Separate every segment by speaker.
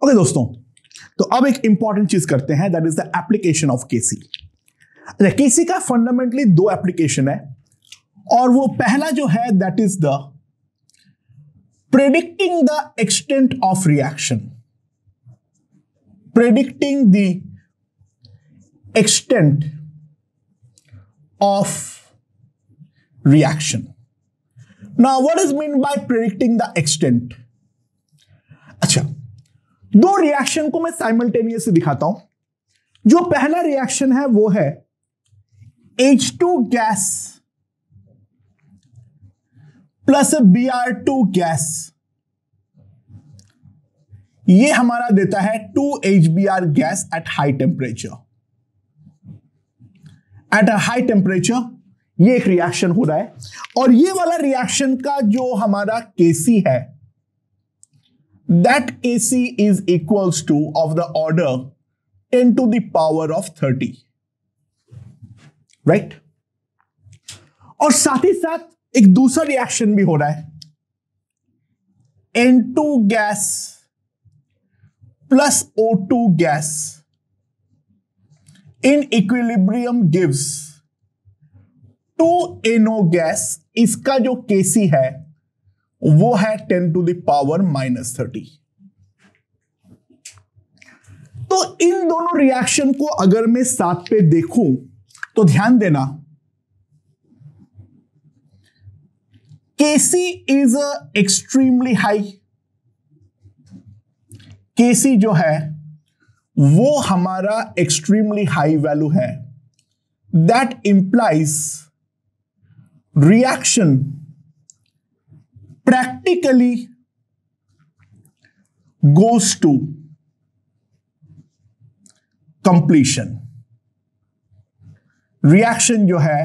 Speaker 1: Okay दोस्तों, तो अब एक इंपॉर्टेंट चीज करते हैं, that is the application of KC. KC का फंडामेंटली दो एप्लीकेशन है और वो पहला जो है that is the predicting the extent of reaction, predicting the extent of reaction. Now what is mean bye predicting the extent? अच्छा, दो रिएक्शन को मैं साइमल्टेनियसली दिखाता हूं। जो पहला रिएक्शन है वो है H2 gas plus Br2 gas, ये हमारा देता है 2HBr gas at high temperature. At a high temperature ये एक रिएक्शन हो रहा है और ये वाला रिएक्शन का जो हमारा केसी है, that Kc is equals to of the order 10 to the power of 30, right? और साथ ही साथ एक दूसरा रिएक्शन भी हो रहा है, N2 gas plus O2 gas in equilibrium gives 2NO gas. इसका जो Kc है वो है 10 to the power -30। तो इन दोनों रिएक्शन को अगर मैं साथ पे देखूं तो ध्यान देना, Kc is extremely high. Kc जो है वो हमारा एक्सट्रीमली हाई वैल्यू है। That implies reaction practically goes to completion। Reaction जो है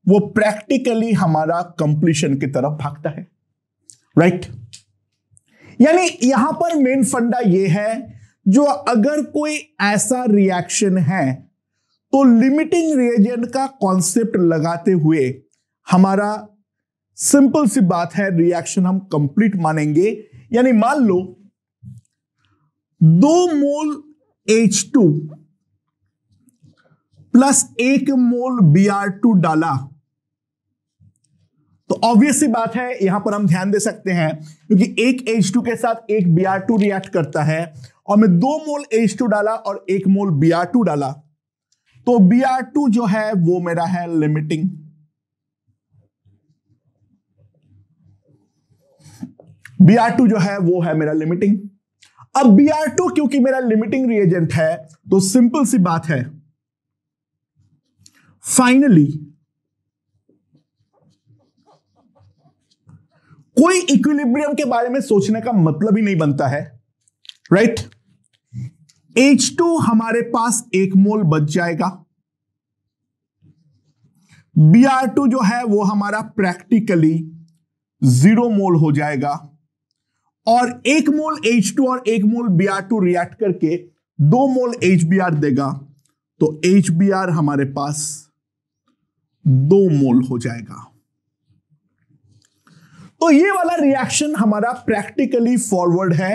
Speaker 1: वो प्रैक्टिकली हमारा कंप्लीशन की तरफ भागता है, राइट? यानी यहां पर मेन फंडा ये है, जो अगर कोई ऐसा रिएक्शन है तो लिमिटिंग रिएजेंट का कॉन्सेप्ट लगाते हुए हमारा सिंपल सी बात है, रिएक्शन हम कंप्लीट मानेंगे। यानी मान लो 2 मोल H2 प्लस 1 मोल Br2 डाला तो ऑब्वियस सी बात है यहां पर हम ध्यान दे सकते हैं, क्योंकि एक H2 के साथ एक Br2 रिएक्ट करता है और मैं 2 मोल H2 डाला और 1 मोल Br2 डाला, तो Br2 जो है वो मेरा है लिमिटिंग। Br2 जो है वो है मेरा लिमिटिंग। अब Br2 क्योंकि मेरा लिमिटिंग रिएजेंट है तो सिंपल सी बात है, फाइनली कोई इक्विलिब्रियम के बारे में सोचने का मतलब ही नहीं बनता है, राइट? H2 हमारे पास 1 मोल बच जाएगा, Br2 जो है वो हमारा प्रैक्टिकली 0 मोल हो जाएगा और 1 मोल H2 और 1 मोल Br2 रिएक्ट करके 2 मोल HBr देगा, तो HBr हमारे पास 2 मोल हो जाएगा। तो ये वाला रिएक्शन हमारा प्रैक्टिकली फॉरवर्ड है।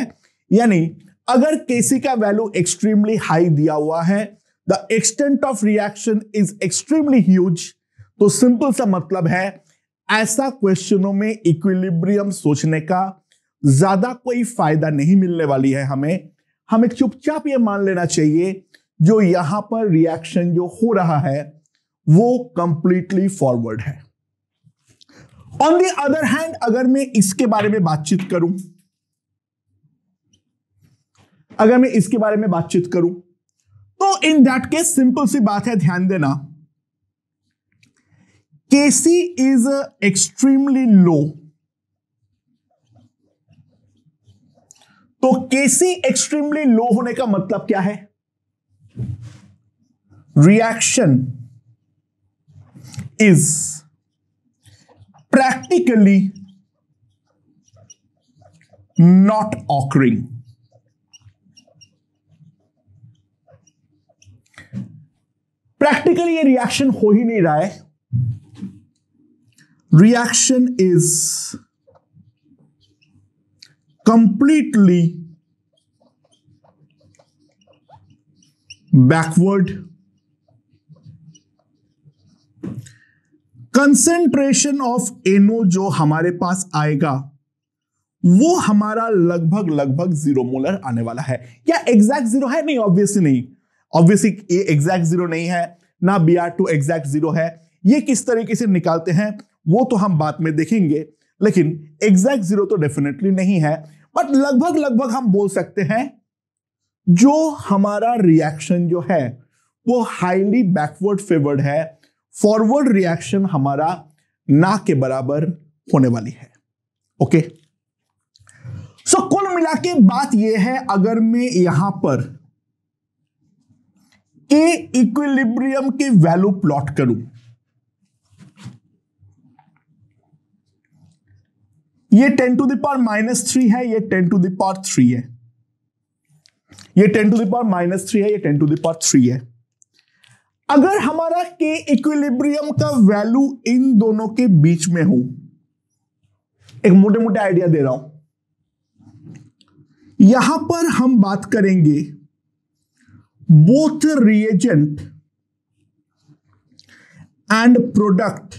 Speaker 1: यानी अगर Kc का वैल्यू एक्सट्रीमली हाई दिया हुआ है, the extent of reaction is extremely huge, तो सिंपल सा मतलब है ऐसा क्वेश्चनों में इक्विलिब्रियम सोचने का ज्यादा कोई फायदा नहीं मिलने वाली है। हमें चुपचाप ये मान लेना चाहिए जो यहां पर रिएक्शन जो हो रहा है वो कंप्लीटली फॉरवर्ड है। ऑन द अदर हैंड अगर मैं इसके बारे में बातचीत करूं तो इन दैट केस सिंपल सी बात है, ध्यान देना, Kc is extremely low। तो Kc एक्सट्रीमली लो होने का मतलब क्या है? Reaction is practically not occurring. Practically ये रिएक्शन हो ही नहीं रहा है। Reaction is completely backward, concentration of NO जो हमारे पास आएगा वो हमारा लगभग लगभग 0 मोलर आने वाला है। क्या एग्जैक्ट 0 है? नहीं, ऑब्वियसली नहीं। ऑब्वियसली ये एग्जैक्ट 0 नहीं है, ना Br2 एग्जैक्ट 0 है। ये किस तरीके से निकालते हैं वो तो हम बाद में देखेंगे, लेकिन एग्जैक्ट 0 तो डेफिनेटली नहीं है, बट लगभग लगभग हम बोल सकते हैं जो हमारा रिएक्शन जो है वो हाईली बैकवर्ड फेवर्ड है, फॉरवर्ड रिएक्शन हमारा ना के बराबर होने वाली है। ओके, सो कुल मिला के बात यह है, अगर मैं यहां पर के इक्विलिब्रियम की वैल्यू प्लॉट करूं, ये 10 टू द पावर -3 है, ये 10 टू द पावर 3 है, ये 10 टू द पावर -3 है, ये 10 टू द पावर 3 है। अगर हमारा के इक्विलिब्रियम का वैल्यू इन दोनों के बीच में हो, एक मोटे मोटे आइडिया दे रहा हूं, यहां पर हम बात करेंगे both reagent and product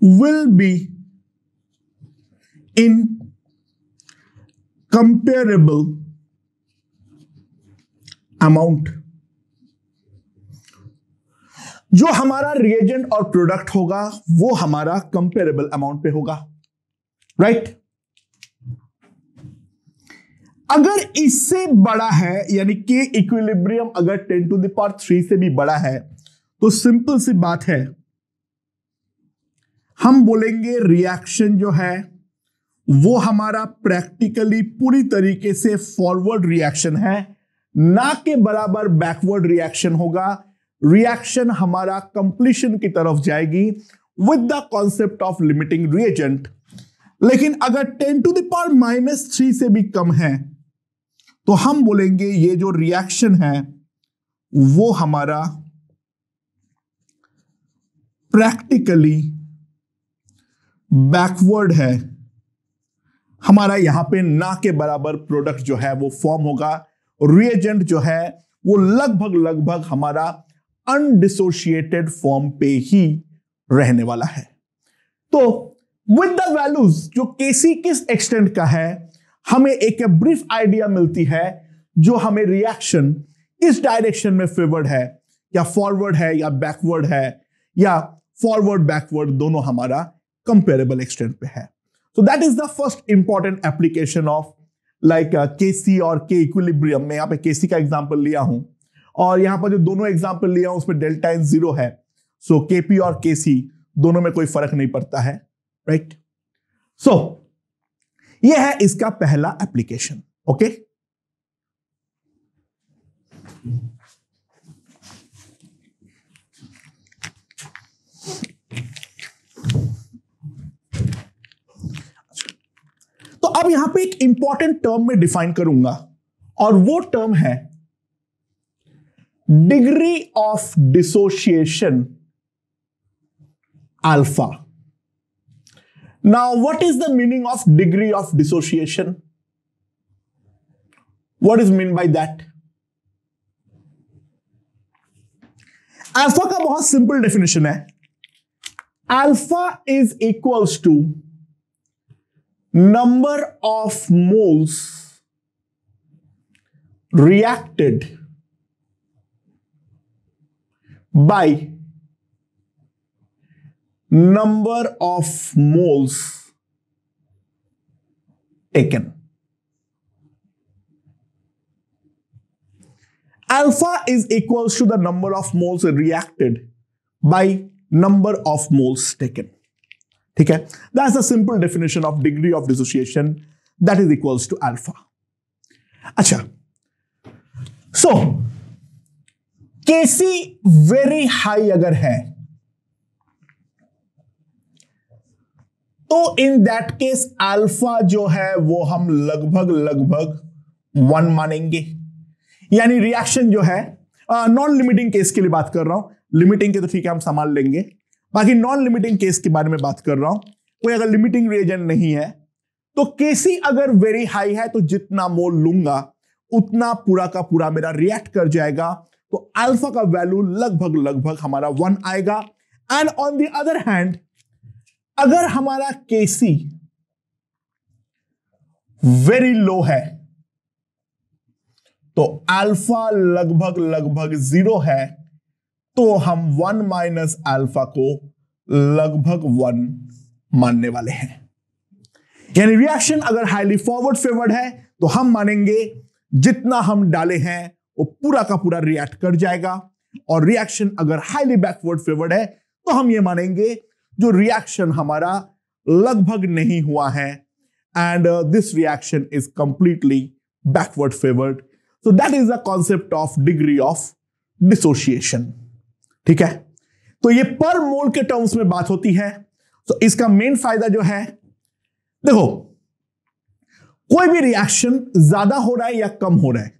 Speaker 1: will be in comparable amount. जो हमारा रिएजेंट और प्रोडक्ट होगा वो हमारा कंपेरेबल अमाउंट पे होगा, राइट? अगर इससे बड़ा है, यानी कि इक्विलिब्रियम अगर 10 टू द पावर 3 से भी बड़ा है, तो सिंपल सी बात है, हम बोलेंगे रिएक्शन जो है वो हमारा प्रैक्टिकली पूरी तरीके से फॉरवर्ड रिएक्शन है, ना के बराबर बैकवर्ड रिएक्शन होगा। रिएक्शन हमारा कंप्लीशन की तरफ जाएगी with the concept of limiting reagent. लेकिन अगर 10 टू द पावर -3 से भी कम है तो हम बोलेंगे ये जो रिएक्शन है वो हमारा प्रैक्टिकली बैकवर्ड है। हमारा यहां पे ना के बराबर प्रोडक्ट जो है वो फॉर्म होगा, रिएजेंट जो है वो लगभग लगभग हमारा अनडिसोशिएटेड फॉर्म पे ही रहने वाला है। तो विद द वैल्यूज जो केसी किस एक्सटेंट का है, हमें एक ब्रीफ आइडिया मिलती है जो हमें रिएक्शन किस डायरेक्शन में फेवर्ड है, या फॉरवर्ड है या बैकवर्ड है, या फॉरवर्ड बैकवर्ड दोनों हमारा कंपेरेबल एक्सटेंट पे है। So that is the first important application of like KC और K equilibrium। मैं यहाँ पे KC का एग्जांपल लिया हूं और यहाँ पर जो दोनों एग्जांपल लिया हूं उसमें डेल्टा इन 0 है, सो KP और KC दोनों में कोई फर्क नहीं पड़ता है, राइट? सो ये है इसका पहला एप्लीकेशन। ओके, तो अब यहां पे एक इंपॉर्टेंट टर्म में डिफाइन करूंगा और वो टर्म है degree of dissociation alpha. Now what is the meaning of degree of dissociation? What is mean by that? Alpha का बहुत सिंपल डेफिनेशन है, alpha is equals to number of moles reacted by number of moles taken. Alpha is equals to the number of moles reacted by number of moles taken. ठीक है, that's the simple definition of degree of dissociation, that is equals to alpha. अच्छा, so केसी very high अगर है तो in that case alpha जो है वो हम लगभग लगभग 1 मानेंगे, यानी रिएक्शन जो है नॉन लिमिटिंग केस के लिए बात कर रहा हूं, लिमिटिंग के तो ठीक है हम संभाल लेंगे, बाकी नॉन लिमिटिंग केस के बारे में बात कर रहा हूं। कोई अगर लिमिटिंग रिएजेंट नहीं है तो केसी अगर वेरी हाई है तो जितना मोल लूंगा उतना पूरा का पूरा मेरा रिएक्ट कर जाएगा, तो अल्फा का वैल्यू लगभग लगभग हमारा 1 आएगा। And on the other hand अगर हमारा केसी वेरी लो है तो अल्फा लगभग लगभग 0 है, तो हम 1 माइनस अल्फा को लगभग 1 मानने वाले हैं। यानी रिएक्शन अगर हाईली फॉरवर्ड फेवर्ड है तो हम मानेंगे जितना हम डाले हैं वो पूरा का पूरा रिएक्ट कर जाएगा, और रिएक्शन अगर हाईली बैकवर्ड फेवर्ड है तो हम ये मानेंगे जो रिएक्शन हमारा लगभग नहीं हुआ है, and this reaction is completely backward favoured. So that is the concept of degree of dissociation. ठीक है, तो ये पर मोल के टर्म्स में बात होती है। तो इसका मेन फायदा जो है, देखो कोई भी रिएक्शन ज्यादा हो रहा है या कम हो रहा है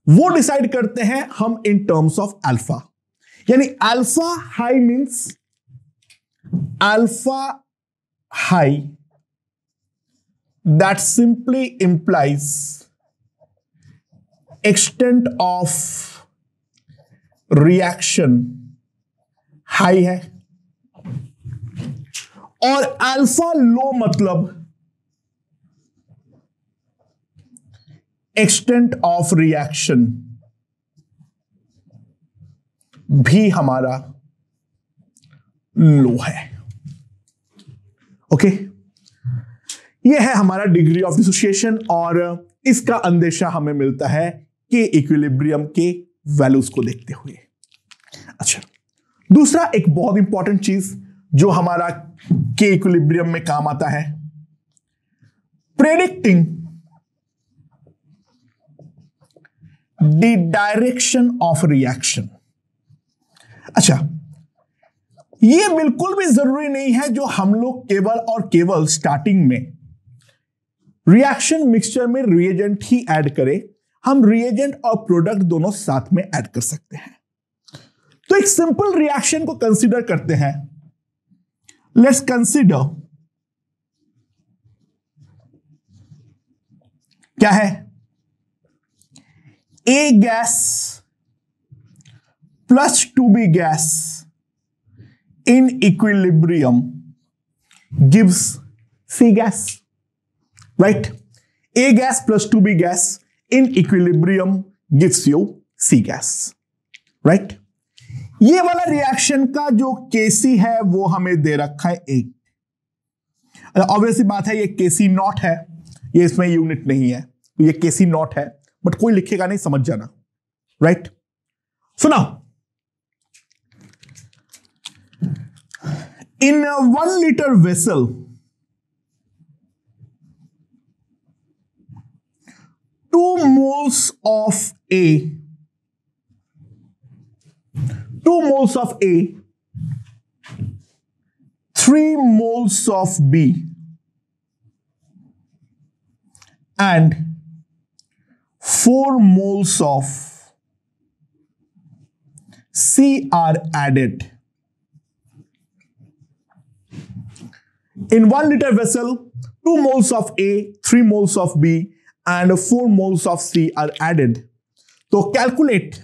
Speaker 1: वो डिसाइड करते हैं हम इन टर्म्स ऑफ अल्फा। यानी alpha high means alpha high, that simply implies extent of reaction high है, और अल्फा लो मतलब एक्सटेंट ऑफ रिएक्शन भी हमारा लो है। ओके, यह है हमारा डिग्री ऑफ डिसोसिएशन, और इसका अंदेशा हमें मिलता है के इक्विलिब्रियम के वैल्यूज को देखते हुए। अच्छा, दूसरा एक बहुत इंपॉर्टेंट चीज जो हमारा के इक्विलिब्रियम में काम आता है, predicting the direction of reaction. अच्छा, यह बिल्कुल भी जरूरी नहीं है जो हम लोग केवल और केवल स्टार्टिंग में रिएक्शन मिक्सचर में रिएजेंट ही ऐड करें, हम रिएजेंट और प्रोडक्ट दोनों साथ में ऐड कर सकते हैं। तो एक सिंपल रिएक्शन को कंसीडर करते हैं। लेट्स कंसीडर, क्या है, A gas plus 2b gas in equilibrium gives C gas, right. A gas plus 2b gas in equilibrium gives you C gas, right. ये वाला रिएक्शन का जो Kc है वो हमें दे रखा है 8। ऑब्वियसली बात है ये Kc नॉट है, ये इसमें यूनिट नहीं है, तो ये Kc नॉट है, बट कोई लिखेगा नहीं, समझ जाना, राइट। सुना, इन 1 liter vessel, two moles of A, 3 moles of B, and 4 moles of C are added. In 1 liter vessel, 2 moles of A, 3 moles of B, and 4 moles of C are added. So calculate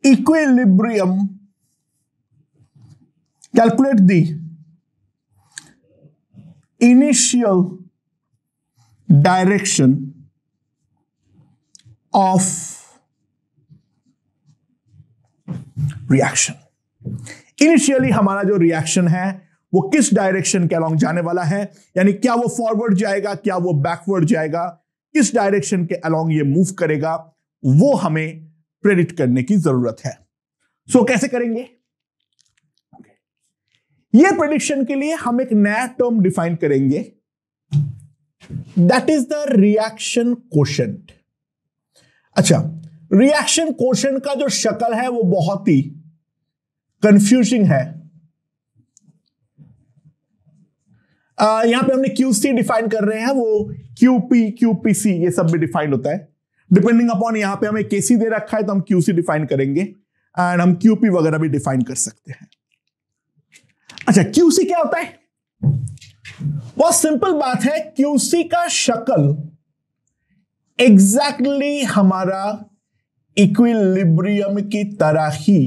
Speaker 1: equilibrium, calculate the initial direction of reaction. Initially हमारा जो reaction है वो किस direction के along जाने वाला है, यानी क्या वो फॉरवर्ड जाएगा, क्या वो बैकवर्ड जाएगा, किस डायरेक्शन के अलोंग ये मूव करेगा, वो हमें प्रेडिक्ट करने की जरूरत है। सो कैसे करेंगे? ये प्रेडिक्शन के लिए हम एक नया टर्म डिफाइन करेंगे, that is the reaction quotient. अच्छा, रिएक्शन कोशेंट का जो शक्ल है वो बहुत ही कंफ्यूजिंग है। यहां पे हमने QC डिफाइन कर रहे हैं, वो QP, QPC ये सब भी डिफाइन होता है डिपेंडिंग अपॉन, यहां पे हमें KC दे रखा है तो हम QC डिफाइन करेंगे, एंड हम QP वगैरह भी डिफाइन कर सकते हैं। अच्छा, QC क्या होता है? बहुत सिंपल बात है, क्यूसी का शक्ल एग्जैक्टली हमारा इक्विलिब्रियम की तरह ही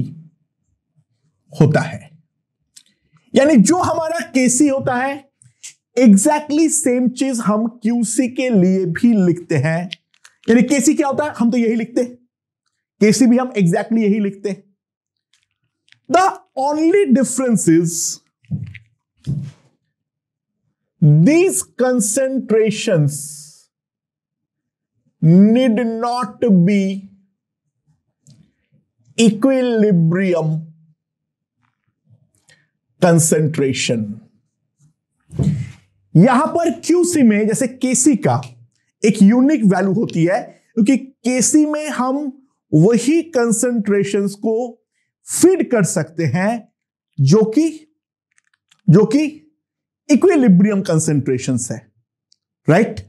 Speaker 1: होता है। यानी जो हमारा केसी होता है एग्जैक्टली सेम चीज हम क्यूसी के लिए भी लिखते हैं। यानी केसी क्या होता है, हम तो यही लिखते, केसी भी हम एग्जैक्टली यही लिखते। The only difference is these concentrations need not be equilibrium concentration। यहां पर QC में जैसे KC का एक यूनिक वैल्यू होती है, क्योंकि KC में हम वही कंसेंट्रेशंस को फीड कर सकते हैं जो कि इक्विलिब्रियम कंसेंट्रेशंस है, राइट।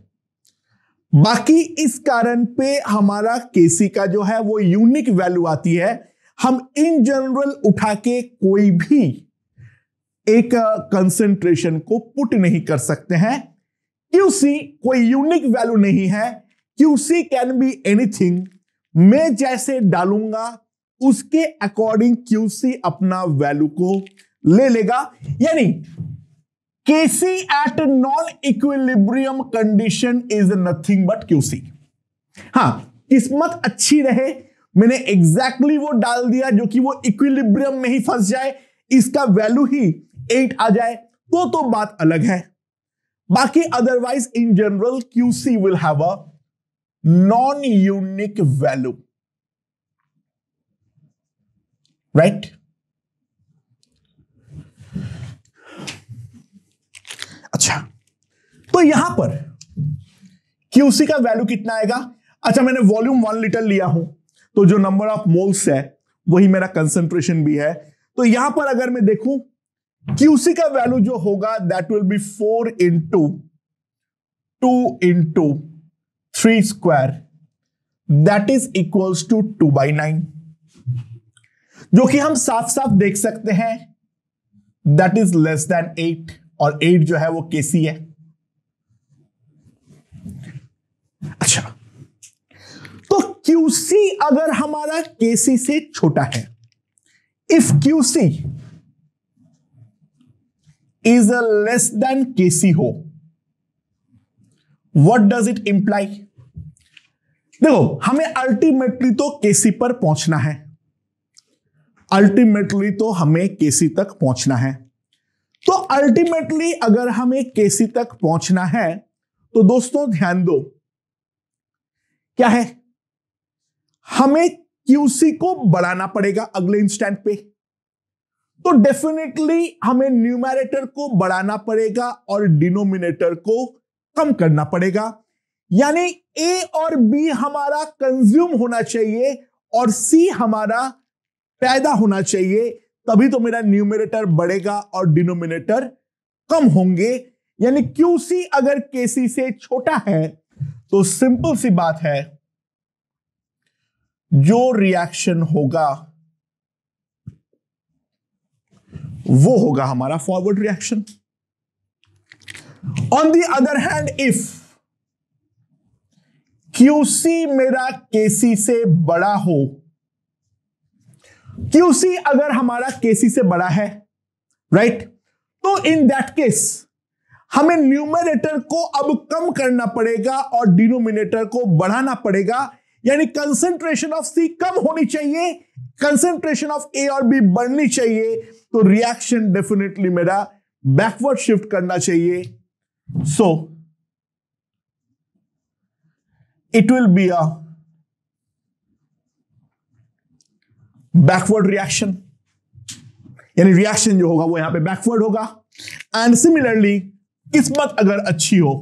Speaker 1: बाकी इस कारण पे हमारा केसी का जो है वो यूनिक वैल्यू आती है। हम इन जनरल उठा के कोई भी एक कंसेंट्रेशन को पुट नहीं कर सकते हैं। क्यूसी कोई यूनिक वैल्यू नहीं है, क्यूसी कैन बी एनीथिंग। मैं जैसे डालूंगा उसके अकॉर्डिंग क्यूसी अपना वैल्यू को ले लेगा। यानी KC at non-equilibrium condition is nothing but QC। हां, किस्मत अच्छी रहे, मैंने एग्जैक्टली वो डाल दिया जो कि वो इक्विलिब्रियम में ही फंस जाए, इसका वैल्यू ही 8 आ जाए तो बात अलग है। बाकी otherwise in general QC will have a non unique value, right. अच्छा, तो यहां पर QC का वैल्यू कितना आएगा। अच्छा, मैंने वॉल्यूम 1 लीटर लिया हूं, तो जो नंबर ऑफ मोल्स है वही मेरा कंसंट्रेशन भी है। तो यहां पर अगर मैं देखूं QC का वैल्यू जो होगा that will be 4 into 2 into 3 square, that is equals to 2/9, जो कि हम साफ साफ देख सकते हैं दैट इज लेस देन 8, और 8 जो है वो KC है। अच्छा, तो QC अगर हमारा KC से छोटा है, if QC is less than KC हो, व्हाट डज इट इंप्लाई। देखो, हमें अल्टीमेटली तो KC पर पहुंचना है, अल्टीमेटली तो हमें KC तक पहुंचना है। तो अल्टीमेटली अगर हमें KC तक पहुंचना है तो दोस्तों ध्यान दो, क्या है, हमें QC को बढ़ाना पड़ेगा अगले इंस्टेंट पे। तो डेफिनेटली हमें न्यूमरेटर को बढ़ाना पड़ेगा और डिनोमिनेटर को कम करना पड़ेगा। यानी A और B हमारा कंज्यूम होना चाहिए और C हमारा पैदा होना चाहिए, तभी तो मेरा न्यूमरेटर बढ़ेगा और डिनोमिनेटर कम होंगे। यानी QC अगर KC से छोटा है तो सिंपल सी बात है, जो रिएक्शन होगा वो होगा हमारा forward reaction. On the other hand, if QC मेरा KC से बड़ा हो, QC अगर हमारा KC से बड़ा है, राइट, तो इन दैट केस हमें न्यूमरेटर को अब कम करना पड़ेगा और डिनोमिनेटर को बढ़ाना पड़ेगा। यानी कंसेंट्रेशन ऑफ C कम होनी चाहिए, कंसेंट्रेशन ऑफ A और B बढ़नी चाहिए, तो रिएक्शन डेफिनेटली मेरा बैकवर्ड शिफ्ट करना चाहिए। So it will be a backward reaction, यानी रिएक्शन जो होगा वो यहां पे बैकवर्ड होगा। एंड सिमिलरली किस्मत अगर अच्छी हो,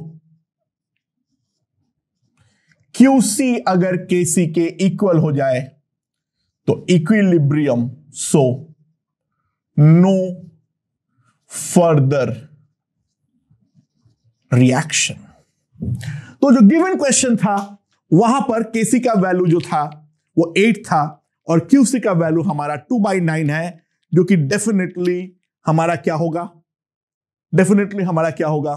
Speaker 1: QC अगर KC के इक्वल हो जाए तो equilibrium, so no further reaction. तो जो गिवन क्वेश्चन था वहां पर KC का वैल्यू जो था वो 8 था और QC का वैल्यू हमारा 2/9 है, जो कि डेफिनेटली हमारा क्या होगा, डेफिनेटली हमारा क्या होगा,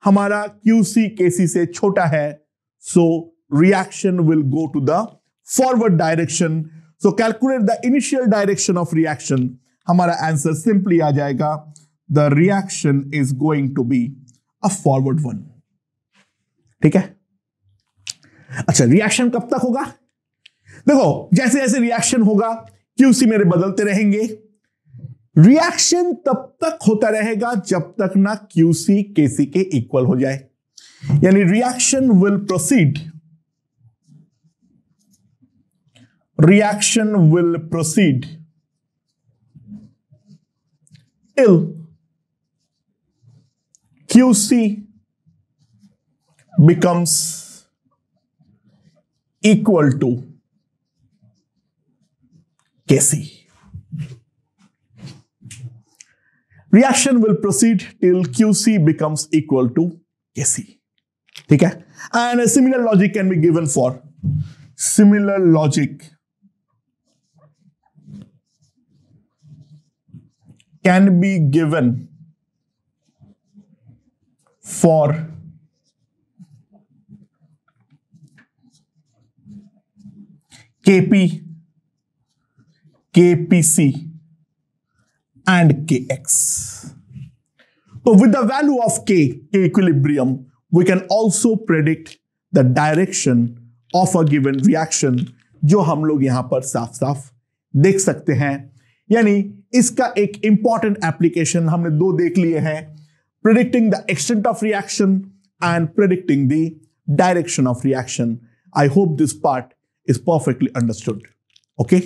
Speaker 1: हमारा QC KC से छोटा है, so reaction will go to the forward direction. So calculate the initial direction of reaction. हमारा आंसर सिंपली आ जाएगा, the reaction is going to be a forward one. ठीक है? अच्छा, रिएक्शन कब तक होगा? देखो, जैसे जैसे रिएक्शन होगा QC मेरे बदलते रहेंगे। रिएक्शन तब तक होता रहेगा जब तक ना QC KC के इक्वल हो जाए, यानी reaction will proceed, reaction will proceed till QC becomes equal to KC. Reaction will proceed till QC becomes equal to KC. ठीक है? And a similar logic can be given for similar logic can be given for KP, KPC and KX. So with the value of K equilibrium, we can also predict the direction of a given reaction, जो हम लोग यहां पर साफ साफ देख सकते हैं। यानी इसका एक इंपॉर्टेंट एप्लीकेशन हमने दो देख लिए हैं, predicting the extent of reaction and predicting the direction of reaction. I hope this part is perfectly understood. Okay.